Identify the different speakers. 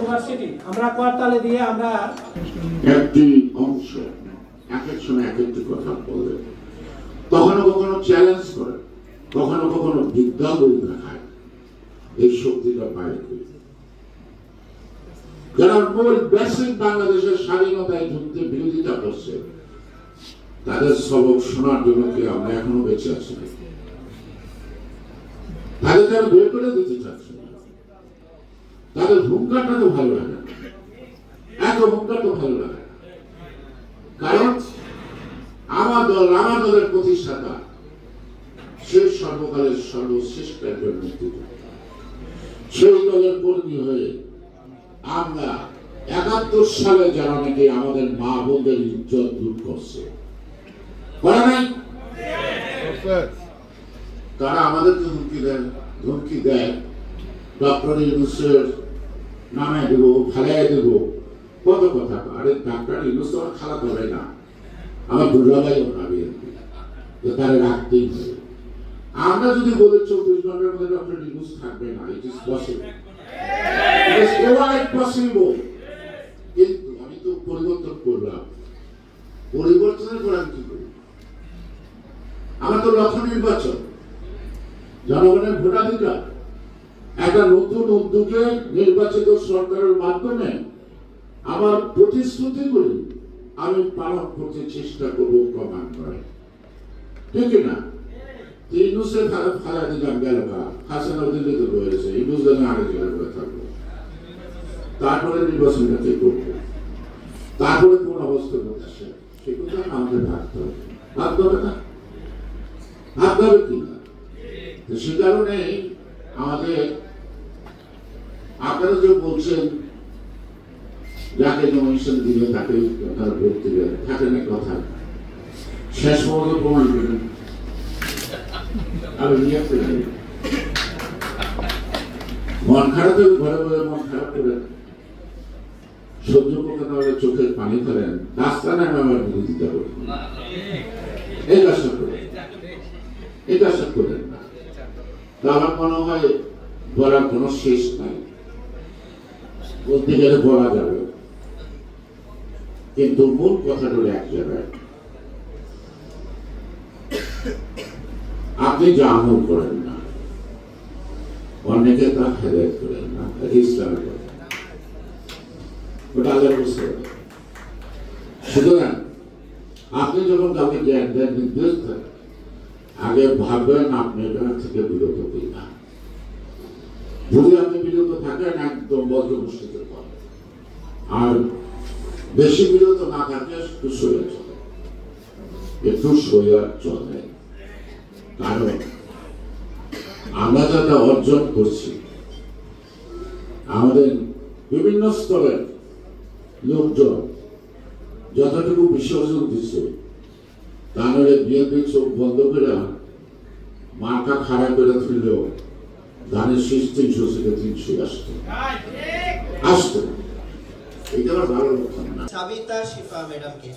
Speaker 1: University আমরা করতালে দিয়ে আমরা
Speaker 2: একটি অংশ এক এক সময় এক একটি কথা বলে, কখনো কখনো চ্যালেঞ্জ করে, কখনো কখনো বিদ্যা বই দেখায়। এই শক্তিটা পায় যারা মূল বেসিক বাংলাদেশের স্বাধীনতায় যুদ্ধে বিরোধিতা করছে, তাদের সবক শোনার জন্য কি আমরা এখনো বেঁচে আছি? তাদের যারা বের করে দিতে চাচ্ছে না, তাদের হুঙ্কারটা তো ভালো লাগে, এত হুঙ্কার তো ভালো লাগে। কারণ আমার দলের প্রতিষ্ঠাতা সেই সর্বকালের সর্বশ্রেষ্ঠ একজন মুক্তিযোদ্ধা, সেই দলের কর্মী হয়ে আমরা ৭১ সালে যারা নাকি আমাদের মা বোনদের ইজ্জত দূর করছে, করে নাই? তারা আমাদেরকে হুমকি দেয় ডক্টর ইউনূসের নামে দেবো, ফেলাই দেবো, কত কথা। আরে ডক্টর ইউনূস তো আমার খালাতো ভাই না, আমার দুর্গাভাই না, বিএনপি তারা রাখতেই হবে। আমরা যদি বলি ২৪ ঘন্টার মধ্যে ডক্টর ইউনূস থাকবে না, ইট ইজ পসিবল, কিন্তু আমি তো পরিবর্তন করলাম। পরিবর্তনের পর আমি কি করি? আমার তো লক্ষ্য নির্বাচন, জনগণের ভোটাধিকার। একটা নতুন উদ্যোগে নির্বাচিত সরকারের মাধ্যমে আমার প্রতিশ্রুতিগুলি আমি পালন করতে চেষ্টা করবো ক্রমান্বয়ে, ঠিক না? ইউনূসের ফালা দিলাম গেল, হাসিনা দিল্লিতে রয়েছে, ইউনূস জানে আগে জায়গায় করে থাকবো, তারপরে নির্বাচনটা কে করবো, তারপরে কোন অবস্থার মধ্যে আসে সে কথা আমাদের ভাবতে হবে। ভাবতে হবে না? ভাবতে হবে কি না? সে কারণে আমাদের আপনারা যে বলছেন যাকে নমিনেশন দিলে তাকে তারা ভোট দিবে, থাকে না কথা, শেষ পর্যন্ত প্রমাণ করবেন। আমি নিয়ে মন খারাপ হয়ে ঘরে ঘরে মন খারাপ করেন, সহ্য করতে না হলে চোখের পানি ফেলেন, রাস্তা নামে আমার বিরোধিতা করেন, এই কাজটা করেন, এই কাজটা করেন না। আমার মনে হয় বলার কোনো শেষ নাই, বলতে গেলে বলা যাবে, কিন্তু মূল কথাটা এক জায়গায়। আপনি যা আমল করেন না, অনেকে তা হেদায়েত করেন না, ইসলামের কথা, ওটা আল্লাহর বুঝতে হবে। সুতরাং আপনি যখন কাউকে জ্ঞান দেন, নির্দেশ দেন, আগে ভাববেন আপনি এটা থেকে বিরত কিনা। যদি আপনি বিরত থাকেন একদম বজ্রমুষ্টিতে পড়ে, আর বেশি বিরত না থাকে একটু সইয়া চলে, একটু সইয়া চলে। কারণ আমরা যারা অর্জন করছি, আমাদের বিভিন্ন স্তরের লোকজন যতটুকু বিসর্জন দিচ্ছে, তা নয় বিএনপি চোখ বন্ধ করে মার্কা খারাপ করে ফেললেও ধানের শীষ ৩০০ থেকে ৩০০ আসতো। এটা আমার ভালো লক্ষণ না।
Speaker 3: সাবিতা শিফা ম্যাডামকে